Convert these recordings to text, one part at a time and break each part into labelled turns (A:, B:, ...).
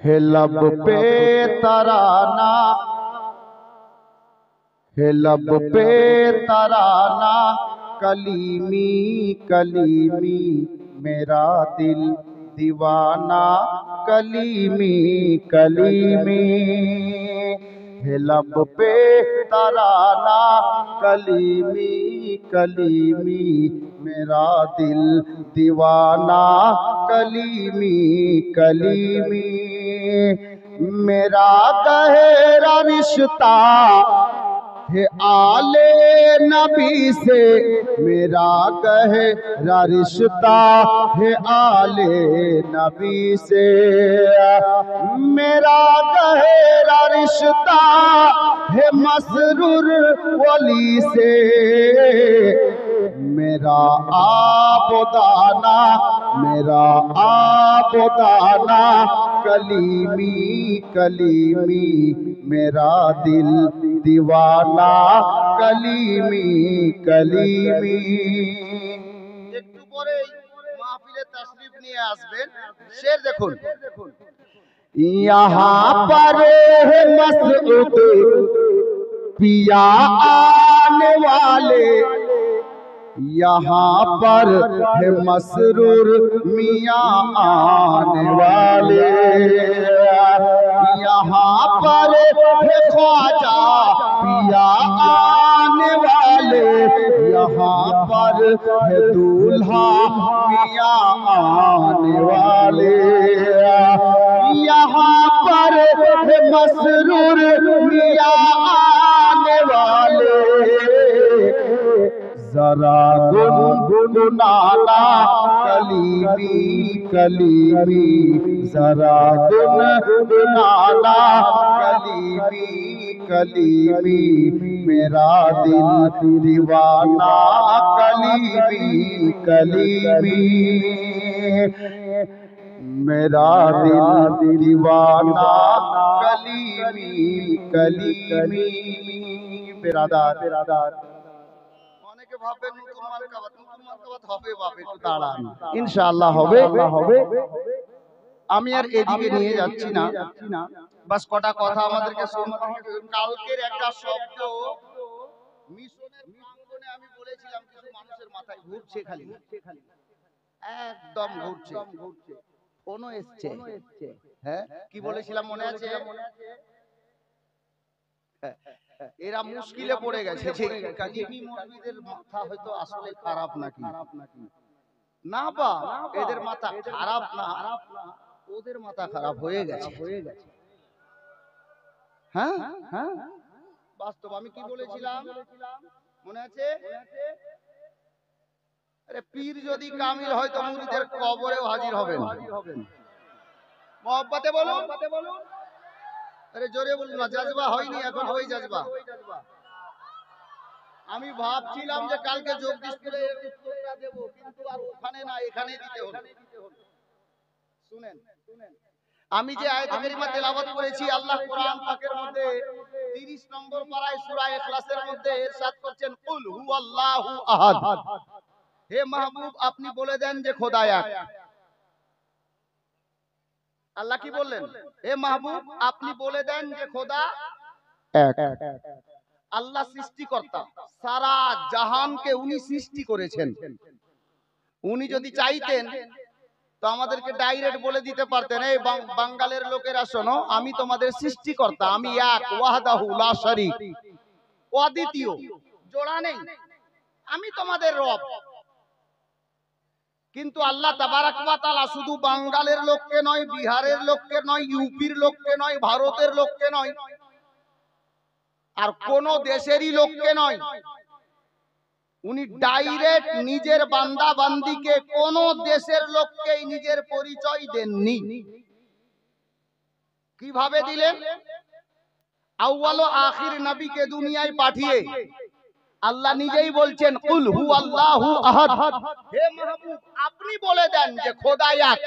A: है लब पे तराना, है लब पे तराना, कलीमी कलीमी मेरा दिल दीवाना, कलीमी कलीमी। है लब पे तराना, कलीमी कलीमी मेरा दिल दीवाना, कलीमी कलीमी। मेरा गहरा रिश्ता है आले नबी से, मेरा गहरा रिश्ता है आले नबी से। मेरा गहरा रिश्ता है मसरूर वली से, मेरा आबोदाना, मेरा आबोदाना, कलीमी कलीमी मेरा दिल दीवाना, कलीमी कलीमी। একটু পরে মাহফিলে তাশরিফ নিয়ে আসবেন, শের দেখুন। यहाँ पर है मसऊद पिया आने वाले, यहाँ पर है मसरूर मियाँ आने वाले, यहाँ पर है ख्वाजा पिया आने वाले, यहाँ पर है दूल्हा मियाँ आने वाले, यहाँ पर है मसरूर मियाँ आने वाले। जरा गुनगुनाना कलीमी कलीमी, जरा गुनगुनाना कलीमी कलीमी मेरा दिल दीवाना, कलीमी कलीमी मेरा दिल दीवाना, कलीमी कलीमी। बिरादार बिरादार অনেকে ভাবেন নতুন মার্কাবাত হবে, বাপ একটু দাঁড়ান, ইনশাআল্লাহ হবে। আমি আর এদিকে নিয়ে যাচ্ছি না, বাস কটা কথা আমাদেরকে শুনতে হবে। কালকের একটা শব্দ মিশনের প্রাঙ্গণে আমি বলেছিলাম, কিছু মানুষের মাথায় ঘুরছে, খালি একদম ঘুরছে। ফোনও এসছে, হ্যাঁ কি বলেছিলাম মনে আছে? এরা মুশকিলে পড়ে গেছে যে কাজী মৌলবীদের মাথা হয়তো আসলে খারাপ নাকি। না বা এদের মাথা খারাপ না, ওদের মাথা খারাপ হয়ে গেছে। হ্যাঁ হ্যাঁ বাস্তব। আমি কি বলেছিলাম মনে আছে? আরে পীর যদি কামিল হয় তো মুরিদের কবরেও হাজির হবেন। মহব্বতে বলুন, আরে জোরে বলুন না, জাজবা হয়নি এখন, ওই জাজবা। আমি ভাবছিলাম যে কালকে জগদীশপুরে উত্তরটা দেব, কিন্তু আর ওখানে না, এখানেই দিতে হলো। শুনেন, আমি যে আয়াত কারিমা তেলাওয়াত করেছি, আল্লাহ কোরআন পাকের মধ্যে 30 নম্বর পারায় সূরা ইখলাসের মধ্যে ইরশাদ করছেন, কুল হুয়াল্লাহু আহাদ। হে মাহবুব আপনি বলে দেন যে খোদা এক। আল্লাহ কি বললেন? হে মাহবুব আপনি বলে দেন যে খোদা এক। আল্লাহ সৃষ্টিকর্তা, সারা জাহানকে উনি সৃষ্টি করেছেন। উনি যদি চাইতেন তো আমাদেরকে ডাইরেক্ট বলে দিতে পারতেন, এই বাঙ্গালের লোকেরা শোনো, আমি তোমাদের সৃষ্টিকর্তা, আমি এক, ওয়াহদাহু লা শারীক, অদ্বিতীয়, জোড়া নেই, আমি তোমাদের রব। কিন্তু আল্লাহ তাবারাক ওয়া তাআলা শুধু বাঙ্গালের লোককে নয়, বিহারের লোককে নয়, ইউপির লোককে নয়, ভারতের লোককে নয়, আর কোন দেশেরই লোককে নয়, উনি ডাইরেক্ট নিজের বান্দা বান্দিকে কোন দেশের লোককেই নিজের পরিচয় দেননি। কিভাবে দিলেন? আউয়াল ও আখির নবীকে দুনিয়ায় পাঠিয়ে আল্লাহ নিজেই বলছেন, কুল হুয়াল্লাহু আহাদ। হে মাহবুব আপনি বলে দেন যে খোদা এক।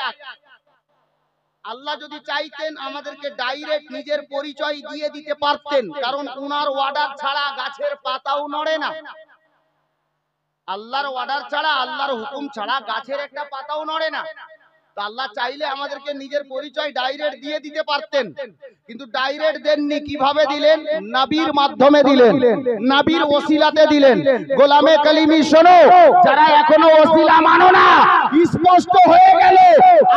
A: আল্লাহ যদি চাইতেন আমাদেরকে ডাইরেক্ট নিজের পরিচয় দিয়ে দিতে পারতেন, কারণ উনার অর্ডার ছাড়া গাছের পাতাও নড়ে না। আল্লাহর অর্ডার ছাড়া, আল্লাহর হুকুম ছাড়া গাছের একটা পাতাও নড়ে না। তো আল্লাহ চাইলে আমাদেরকে নিজের পরিচয় ডাইরেক্ট দিয়ে দিতে পারতেন, কিন্তু ডাইরেক্ট দেননি। কিভাবে দিলেন? নবীর মাধ্যমে দিলেন, নবীর ওসিলাতে দিলেন। গোলামে কালিমি শোনো, যারা এখনো ওসিলা মানো না, স্পষ্ট হয়ে গেল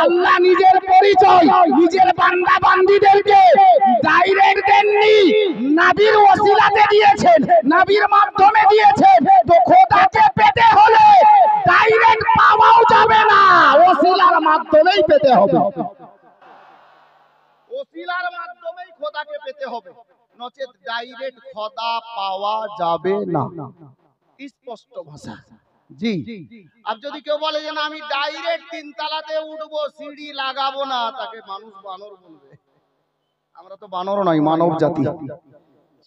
A: আল্লাহ নিজের পরিচয় নিজের বান্দা বান্দীদেরকে ডাইরেক্ট দেননি, নবীর ওসিলাতে দিয়েছেন, নবীর মাধ্যমে দিয়েছেন। তো খোদাকে পেতে হলে ডাইরেক্ট পাওয়াও যাবে না, ওসিলার মাধ্যমেই পেতে হবে। ওসিলার মাধ্যমেই খোদাকে পেতে হবে, নচেত ডাইরেক্ট খোদা পাওয়া যাবে না। স্পষ্ট ভাষা। জি, আর যদি কেউ বলে যে না আমি ডাইরেক্ট তিনতলাতে উঠবো, সিঁড়ি লাগাবো না, তাকে মানুষ বানর বলবে। আমরা তো বানর নই, মানব জাতি,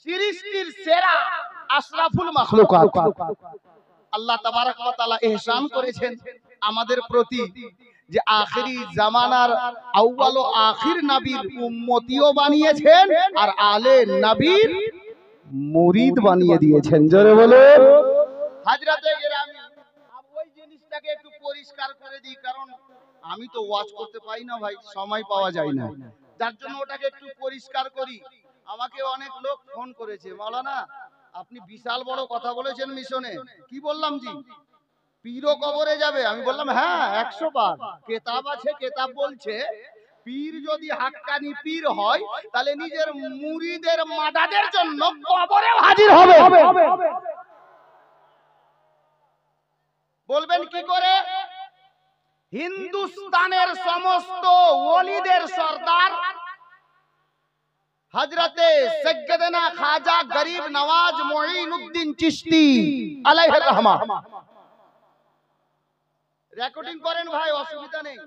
A: সৃষ্টির সেরা আশরাফুল মাখলুকাত। আল্লাহ তাবারক ওয়া তাআলা ইহসান করেছেন আমাদের প্রতি, যে আখেরি জামানার আউয়াল ও আখির নবীর উম্মতিও বানিয়েছেন, আর আলে নবীর মুরিদ বানিয়ে দিয়েছেন। জোরে বলুন হযরতে গেরামি। ওই জিনিসটাকে একটু পরিষ্কার করে দিই, কারণ আমি তো ওয়াজ করতে পাই না ভাই, সময় পাওয়া যায় না, যার জন্য ওটাকে একটু পরিষ্কার করি। আমাকে অনেক লোক ফোন করেছে, মাওলানা আপনি বিশাল বড় কথা বলেছেন মিশনে। কি বললাম জি? পীরও কবরে যাবে। আমি বললাম হ্যাঁ 100 বার। কিতাব আছে, কিতাব বলছে পীর যদি হাক্কানি পীর হয়, তাহলে নিজের মুরিদের মাদাদের জন্য কবরেও হাজির হবে। বলবেন কি করে? হিন্দুস্তানের সমস্ত ওলিদের সর্দার হযরতে সৈয়দনা খাজা গরিব নওয়াজ মুঈনুদ্দিন চিশতি আলাইহির রহমা। রেকর্ডিং করেন ভাই, অসুবিধা নেই।